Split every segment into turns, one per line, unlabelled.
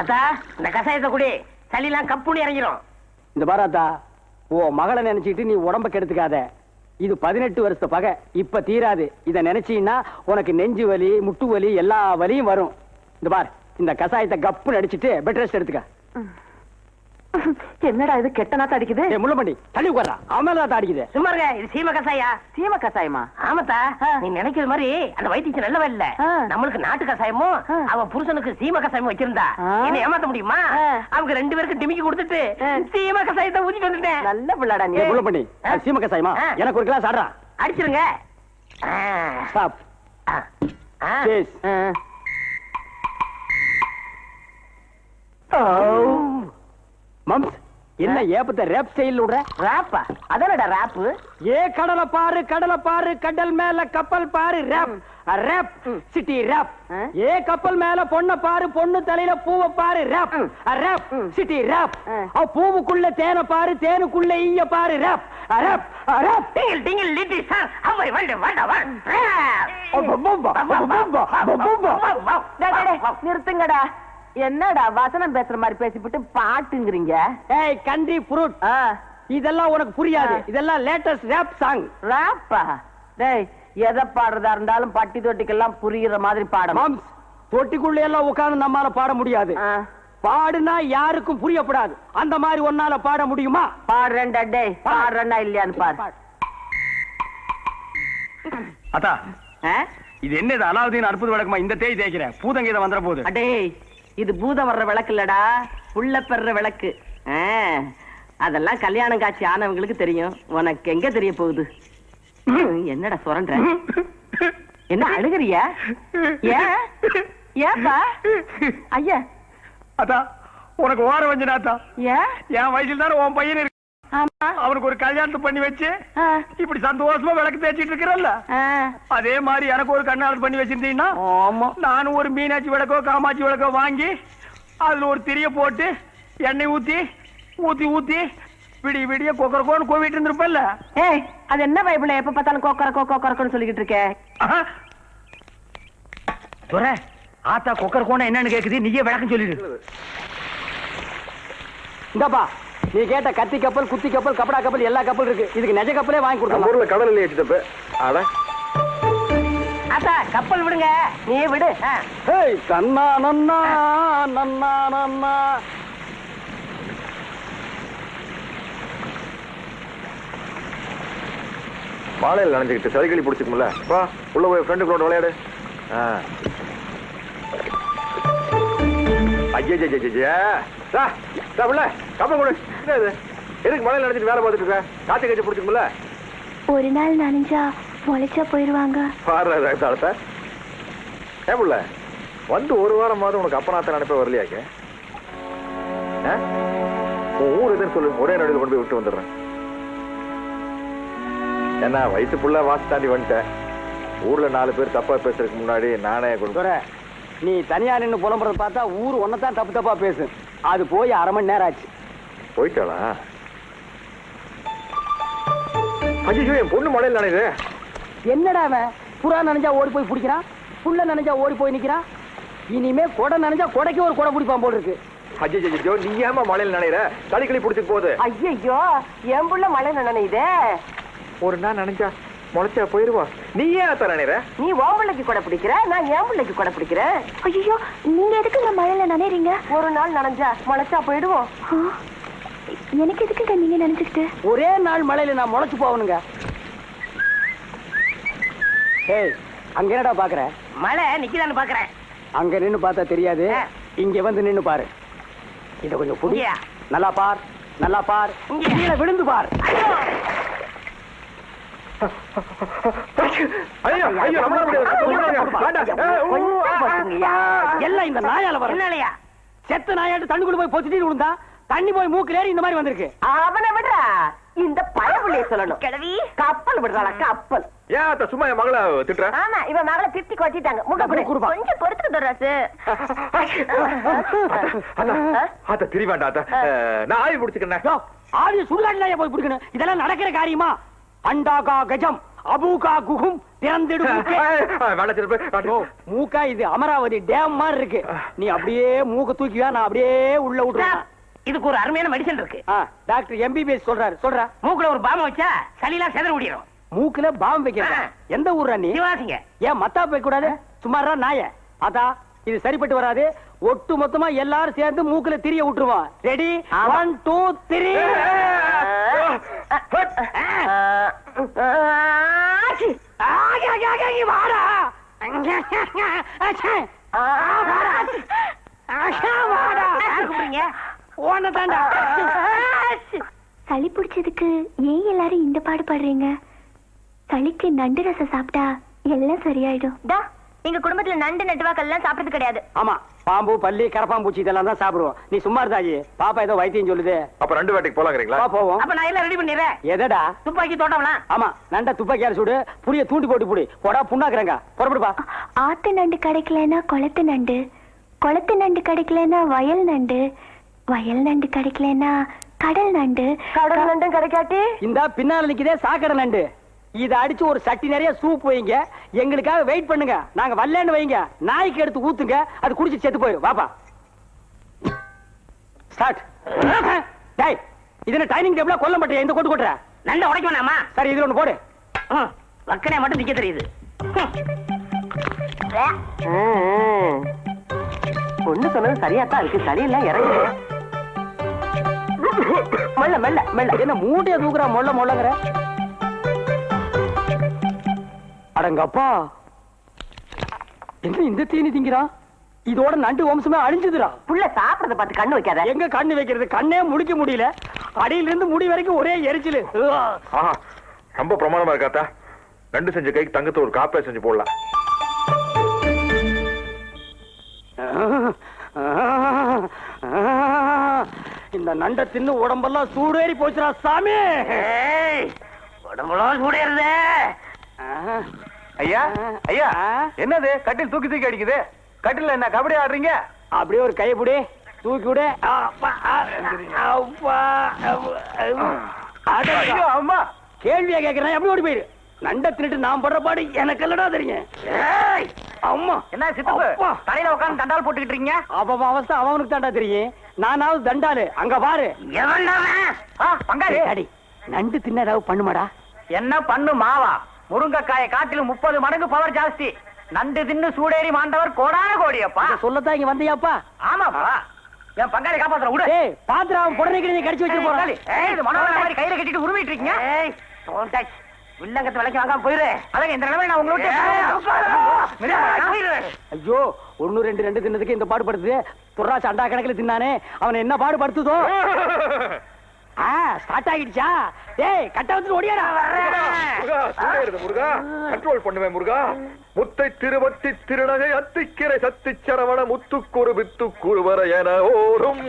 அத்தா இந்த கசாயத்தை குடி, சளிலாம் கப்புன்னு இறங்கிரும்.
இந்த பாராத்தா, ஓ மகளை நினைச்சிட்டு நீ உடம்ப கெடுத்துக்காத. இது 18 வருஷ பகை, இப்ப தீராது. இத நினைச்சீன்னா உனக்கு நெஞ்சு வலி, முட்டு வலி, எல்லா வலியும் வரும். இந்த பார், இந்த கசாயத்தை கப்புன்னு அடிச்சிட்டு பெட் ரெஸ்ட் எடுத்துக்க.
என்னடா இது கெட்ட நாத்த அடிக்குது?
முள்ளம்பண்டி தள்ளி உட்கார்றா, அவன் அடிக்குது.
சும்மா இருங்க, இது சீம கசாயா. சீம கசாயமா? ஆமாத்தா, நீ நினைக்கிற மாதிரி அந்த வைத்தியம் நல்லவ இல்ல. நம்மளுக்கு நாட்டு கசாயமும் அவன் புருஷனுக்கு சீம கசாயமும் வச்சிருந்தா என்ன ஏமாத்த முடியுமா? அவங்க 2 பேருக்கு டிமிக்கி கொடுத்துட்டு சீம கசாயத்தை ஊத்தி வந்துட்டேன். நல்ல பிள்ளாடா நீ.
முள்ளம்பண்டி சீம கசாயமா? எனக்கு ஒரு கிளாஸ் ஆடுறா.
அடிச்சிருங்க.
ஸ்டாப். மம்ஸ், என்ன ஏப்பத்தை ரேப் ஸ்டைல் விடுற?
ராப்பா? அதனடா ராப்பு.
ஏ கடலை பாரு, கடலை பாரு, கடல் மேல கப்பல் பாரு, ரேப் ரேப் சிட்டி ரேப். ஏ கப்பல் மேல பொண்ண பாரு, பொண்ணு தலையில பூவை பாரு, ரேப் ரேப் சிட்டி ரேப். பூவுக்குள்ள தேனை பாரு, தேனுக்குள்ள ஈய பாரு, ரேப் ரேப் ரேப்.
டிங்கிள் டிங்கிள் லிட்டில் சார், அவரை வந்து வந்தவன். நிறுத்துங்கடா. என்னடா வசனம் பேசுற மாதிரி பேசிவிட்டு பாட்டுங்கிறீங்க?
ஏய் கண்ட்ரி ஃப்ரூட், இதெல்லாம் உனக்கு புரியாது. இதெல்லாம் லேட்டஸ்ட் ரேப் சாங்.
ராப்பா? டேய், எதை பாடுறதா இருந்தாலும் பட்டி தொட்டிக்கெல்லாம் புரியுற மாதிரி பாடணும்.
மாம்ஸ், தொட்டிக்குள்ள எல்லாம் உட்கார்ந்து நம்மால பாட முடியாது. பாடுனா யாருக்கும் புரியப்படாது. அந்த மாதிரி ஒன்னால பாட முடியுமா?
பாடுறேன்டா. டேய், பாடுறேன்னா இல்லையான்னு பாரு.
அத்தா, இது என்னது அலாவுதீன் அற்புத விளக்குமா? இந்த தேய் தேய்க்கிறேன், பூதங்கீதம் வந்துற போது.
அடேய், இது பூதம் வர்ற விளக்கு இல்லடா, புள்ள பெற விளக்கு. அதெல்லாம் கல்யாணம் காட்சி ஆனவங்களுக்கு தெரியும், உனக்கு எங்க தெரிய போகுது? என்னடா சொரண்ட? என்ன அழுகுறியா? ஏப்பா? ஐயா,
அத்தா உனக்கு ஓர வஞ்சனாத்தா. என் வயசுல தானே உன் பையன் இருக்கு. அவனுக்கு ஒரு கல்யாணத்தை பண்ணி வச்சு இப்படி சந்தோஷமா விளக்கு தேய்ச்சிட்டு இருக்கிறல்ல, அதே மாதிரி எனக்கு ஒரு கண்ணாடி பண்ணி வச்சிருந்தீங்கன்னா நானும் ஒரு மீனாட்சி விளக்கோ காமாட்சி விளக்கோ வாங்கி அதுல ஒரு திரிய போட்டு எண்ணெய் ஊத்தி ஊத்தி ஊத்தி விடிய விடிய கொக்கரக்கோன்னு கோவிட்டு இருந்திருப்பல்ல.
ஏய், அது என்ன பைபிள் எப்ப பார்த்தாலும் கொக்கரக்கோ கொக்கரக்கோன்னு சொல்லிக்கிட்டு இருக்க?
ஆத்தா கொக்கரக்கோன்னா என்னன்னு கேக்குது, நீயே விளக்கம் சொல்லிடு. இந்தப்பா, நீ கேட்ட கத்தி கப்பல், குத்தி கப்பல், கப்படா கப்பல், எல்லா கப்பல் இருக்கு. இதுக்கு நெஜ கப்பலே வாங்கி கொடுத்தா. கடல் இல்லையே சித்தப்பு.
அத்தா கப்பல் விடுங்க, நீ விடு.
ஏய் கண்ணா நன்னா நன்னா நன்னா.
மாலையில் நினைஞ்சுக்கிட்டு சரிகளி பிடிச்சிக்கும்ல, வா உள்ள போய் ஃப்ரெண்டுகளோட விளையாடு. எதுக்கு மழையில் நினைச்சிட்டு வேலை பார்த்துட்டு இருக்க? காத்து கட்சி பிடிச்சிக்கும்ல.
ஒரு நாள் நனைஞ்சா முளைச்சா போயிருவாங்க.
ஏப்புல வந்து ஒரு வாரம் மாதிரி உனக்கு அப்பனாத்த நினைப்ப வரலையாக்க? உன் ஊர் எதுன்னு சொல்லு, ஒரே நடுவில் கொண்டு போய் விட்டு வந்துடுறேன். ஏன்னா வயசு ஃபுல்லா வாசி தாண்டி வந்துட்டேன். ஊர்ல 4 பேர் தப்பா பேசுறதுக்கு முன்னாடி நானே கொண்டு.
நீ தனியா நின்று புலம்புறத பார்த்தா ஊர் ஒன்னதான் தப்பு தப்பா பேசு. அது போய் 1/2 மணி நேரம் ஆச்சு.
போயிட்டாளா? ஐயோ, என் பொண்ணு மழையில் நினைது.
என்னடா அவன் புறா நனைஞ்சா ஓடி போய் பிடிக்கிறான், புள்ள நனைஞ்சா ஓடி போய் நிக்கிறான். இனிமே கொடை நனைஞ்சா கொடைக்கு ஒரு கொடை பிடிப்பான் போல் இருக்கு.
ஐயோ, நீ ஏமா மழையில் நினைற? தளிக்களி பிடிச்சிட்டு போகுது.
ஐயோ, என் புள்ள மழையில நனையுதே.
ஒரு நாள் நினைஞ்சா முளைச்சா போயிருவா. நீ ஏன் அத்த நினைற?
நீ உன் பிள்ளைக்கு கொடை பிடிக்கிற, நான் என் பிள்ளைக்கு கொடை பிடிக்கிறேன்.
ஐயோ, நீங்க எதுக்குங்க மழையில நனைறீங்க?
ஒரு நாள் நனைஞ்சா முளைச்சா போயிடுவோம்.
எனக்கு எதுக்குங்க நீங்க நினைச்சுக்கிட்டு?
ஒரே நாள் மழையில நான் முளைச்சு போகணுங்க. ஏய், அங்க என்னடா பாக்குற?
மழை நிக்கலான்னு பாக்குறேன்.
அங்க நின்னு பார்த்தா தெரியாது, இங்க வந்து நின்னு பாரு. இத கொஞ்சம் புடியா. நல்லா பார், நல்லா பார். கீழே விழுந்து பார். எல்லாம் இந்த நாயால வர. செத்த நாயாட்டு தண்ணிக்குள்ள போய் பொத்திட்டு விழுந்தா தண்ணி போய் மூக்கில ஏறி இந்த மாதிரி வந்திருக்கு.
அவனை விடுறா, இந்த பயவுள்ளைய சொல்லணும். கிழவி கப்பல் விடுறாளா? கப்பல்.
ஏன் சும்மா என் மகளை திட்டுற?
ஆமா, இவன் மகளை திட்டி கொட்டிட்டாங்க. கொஞ்சம் பொறுத்துக்கு தர்றாசு.
அத திரிவாண்டா. நான் ஆவி பிடிச்சுக்கிறேன்.
ஆவி சுடுகாட்டுல போய் பிடிக்கணும். இதெல்லாம் நடக்கிற காரியமா? அண்டாகா கஜம் அபூகா குகும் மூக்கா இது அமராவதி டேம் மாதிரி இருக்கு. நீ அப்படியே மூக்க தூக்கியா, நான் அப்படியே உள்ள விட்டுறேன்.
இதுக்கு ஒரு அருமையான மெடிசன் இருக்கு.
டாக்டர் MBBS சொல்றாரு. சொல்ற
மூக்குல ஒரு பாம்பு வச்சா சளியெல்லாம் செதற முடியும்.
மூக்குல பாம்பு வைக்கிறேன். எந்த ஊர்ரா நீ?
சிவாசிங்க.
ஏன் மத்தா போய் கூடாது? சுமாரா நாய. அதா இது சரிப்பட்டு வராது. ஒட்டு மொத்தமா எல்லாரும் சேர்ந்து மூக்குல திரிய விட்டுருவோம். ரெடி? 1 2 3. வாடா
சளி பிடிச்சதுக்கு ஏன் எல்லாரும் இந்த பாடுபடுறீங்க? சளிக்கு நண்டு ரசம் சாப்பிட்டா எல்லாம் சரியாயிடும். எங்க குடும்பத்துல நண்டு நட்டுவாக்கள் எல்லாம் சாப்பிடுறது கிடையாது.
ஆமா, பாம்பு பல்லி கரப்பாம்பூச்சி இதெல்லாம் தான் சாப்பிடுவோம். நீ சும்மா இருந்தாயி. பாப்பா ஏதோ வைத்தியம் சொல்லுது.
அப்ப ரெண்டு வேட்டைக்கு போலாங்கிறீங்களா?
போவோம்.
அப்ப நான் எல்லாம் ரெடி பண்ணிடுறேன்.
எதடா?
துப்பாக்கி தோட்டம்லாம்.
ஆமா, நண்ட துப்பாக்கியால சுடு, புரிய தூண்டி போட்டு புடி. போடா புண்ணாக்குறங்க. புறப்படுப்பா.
ஆத்து நண்டு கிடைக்கலன்னா குளத்து நண்டு, குளத்து நண்டு கிடைக்கலன்னா வயல் நண்டு, வயல் நண்டு கிடைக்கலன்னா கடல் நண்டு, கடல் நண்டும் கிடைக்காட்டி
இந்த பின்னால நிக்குதே சாக்கடை நண்டு. இத அடிச்சு ஒரு சட்டி நிறைய சூப் வைங்க. எங்களுக்காக வெயிட் பண்ணுங்க. நாங்க வரலன்னு வைங்க, நாய்க்கு எடுத்து ஊத்துங்க. அது குடிச்சு செத்து போயிடும். வாப்பா ஸ்டார்ட். டேய், இது டைனிங் டேபிள கொல்ல மாட்டேன். இந்த கொட்டு கொட்டுற
நண்ட உடைக்க வேணாமா?
சரி, இதுல ஒண்ணு போடு.
வக்கனே மட்டும் நிக்க தெரியுது.
பொண்ணு சொன்னது சரியா தான் இருக்கு. சரியெல்லாம் இறங்குது.
மெல்ல மெல்ல மெல்ல. என்ன மூட்டைய தூக்குறா மொள்ள மொள்ளங்கிற? அடங்கப்பா, என்ன இந்த தீனி திங்கிறான்? இதோட நண்டு வம்சமே அழிஞ்சுதுடா.
புள்ள சாப்பிடறத பார்த்து கண்ணு வைக்காத.
எங்க கண்ணு வைக்கிறது? கண்ணே முடிக்க முடியல. அடியில இருந்து முடி வரைக்கும் ஒரே எரிச்சலு.
ரொம்ப பிரமாதமா இருக்காத்தா. நண்டு செஞ்ச கைக்கு தங்கத்தை ஒரு காப்பே செஞ்சு போடலாம்.
இந்த நண்டை தின்னு உடம்பெல்லாம் சூடேறி போச்சுடா சாமி.
உடம்புலாம் சூடேறுதே.
ஐயா ஐயா, என்னது கட்டில் தூக்கி தூக்கி அடிக்குது? கட்டில என்ன கபடி ஆடுறீங்க?
அப்படியே ஒரு கையை புடி, தூக்கி விடு.
அம்மா,
கேள்வியா கேக்குறேன். எப்படி ஓடி போயிரு? நண்டை தின்னுட்டு நான் படுற பாடு எனக்கு இல்லடா தெரியும். அம்மா,
என்ன சித்தப்பு தலையில உட்கார்ந்து தண்டால் போட்டுக்கிட்டு இருக்கீங்க?
அவன் அவஸ்தை அவனுக்கு தாண்டா தெரியும். நானாவது தண்டாலு. அங்க பாரு.
பங்காளி
அடி, நண்டு தின்ன ஏதாவது பண்ணுமாடா?
என்ன பண்ணு மாவா? முருங்கைக்காய காட்டிலும் 30 மடங்கு பவர் ஜாஸ்தி. நண்டு தின்னு சூடேறி மாண்டவர் கோடான கோடியப்பா.
சொல்லத்தான் இங்க வந்தியாப்பா?
ஆமாப்பா. என் பங்காளி காப்பாத்துற விடு.
ஏய், பாத்துறா, அவன் புடனைக்கு நீ கடிச்சு வச்சு போறான்.
ஏய், இது மனோகர மாதிரி கையில கட்டிட்டு உருவிட்டு இருக்கீங்க. ஏய், டோன்ட் டச். வில்லங்கத்து விலைக்கு வாங்காம போயிரு. அதான் இந்த நிலைமை நான் உங்களை
ஐயோ, 1 2 2 தின்னதுக்கு இந்த பாடுபடுத்துது. துறா சண்டா கணக்குல தின்னானே, அவனை என்ன பாடுபடுத்துதோ? ஸ்டார்ட் ஆகிடுச்சா? டேய், கட்ட வந்து ஓடியாடா.
முருகா, கண்ட்ரோல் பண்ணுவேன் முருகா. முத்தை திருவட்டி திருநகை அத்திக்கிரை சத்தி சரவண முத்துக்குறு வித்துக்குறு வர என ஓரும்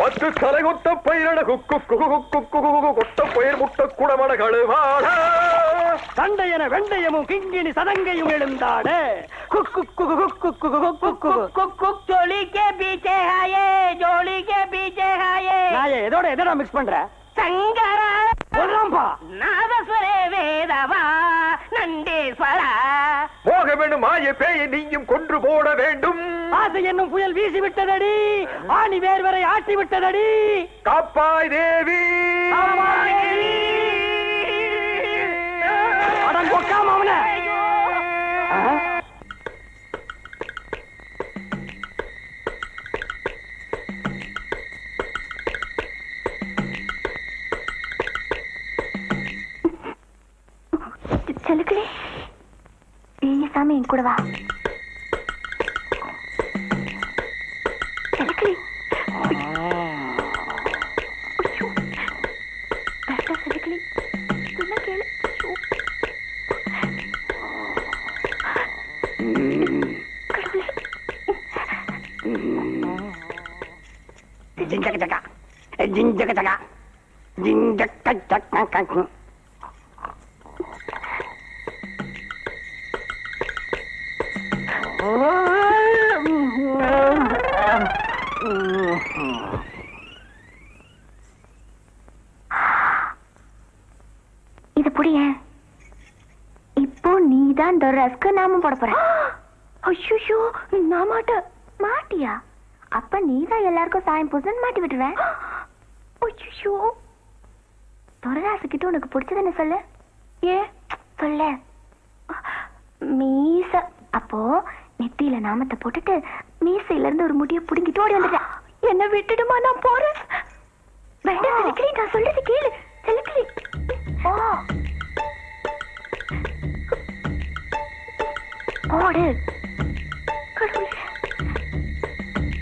10 தலைகொட்ட பயிரட குக்கு கொட்ட பயிர் முட்ட குடமட கழுவாட
சண்டையன வெண்டையமும் கிங்கினி சதங்கையும் எழுந்தாட எதோட எதோட மிக்ஸ் பண்ற?
சங்கரா நாதஸ்வரே வேதவா நண்டேஸ்வரா.
போக வேண்டும் மாய பேயை நீயும் கொன்று போட வேண்டும்.
ஆசை என்னும் புயல் வீசி விட்டதடி, ஆணி வேர் வரை ஆட்டி விட்டதடி.
காப்பாய் தேவி.
அடங்கொக்காம அவன.
செலுக்கலே, சாமி என் கூட வா. செலுக்கலே, செலுக்கலே, சொன்னா கேளு. கடவுளே.
ஜிஞ்சக ஜகா, ஜிஞ்சக ஜகா, ஜிஞ்சக ஜகா.
இது புடிய. அந்த ரஸ்க்கு நாமும் போட போறேன். ஐயோ, நான் மாட்டேன். மாட்டியா? அப்ப நீதான் எல்லாருக்கும் சாயம் பூசன் மாட்டி விட்டுருவேன். ஐயோ, துரராசு கிட்ட உனக்கு பிடிச்சது என்ன சொல்லு? ஏ சொல்ல. மீச. அப்போ நெத்தியில நாமத்தை போட்டுட்டு மீசையில இருந்து ஒரு முடிய புடுங்கிட்டு ஓடி வந்துட்டேன். என்ன விட்டுடுமா, நான் போறேன். வேண்டாம் செலுக்கிளி, நான் சொல்றது கேளு. செலுக்கிளி, ஓடு. கடவுளே,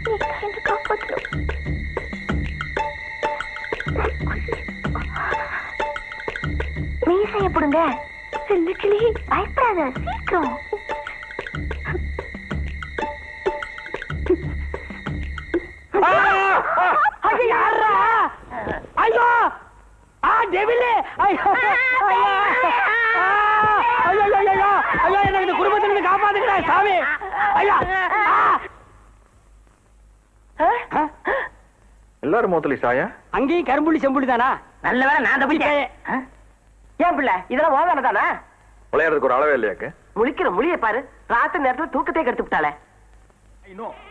நீ தான் என்ன காப்பாத்தணும். மீசைய புடுங்க. செலுக்கிளி, பயப்படாத, சீக்கிரம்.
ஐயோ, டெவிலே, ஐயோ, எனக்கு இந்த குடும்பத்திலிருந்து காப்பாத்துக்கிறா சாமி. ஐயா,
எல்லாரும் மோத்தலி சாயா
அங்கேயும் கரும்புள்ளி செம்புள்ளி தானா?
நல்ல வேலை நான் தப்பிச்சேன்.
ஏன் பிள்ளை இதெல்லாம் ஓதான தானே?
விளையாடுறதுக்கு ஒரு அளவே இல்லையாக்கு?
முழிக்கிற மொழியை பாரு. ராத்திரி நேரத்துல தூக்கத்தை கெடுத்து விட்டாளே.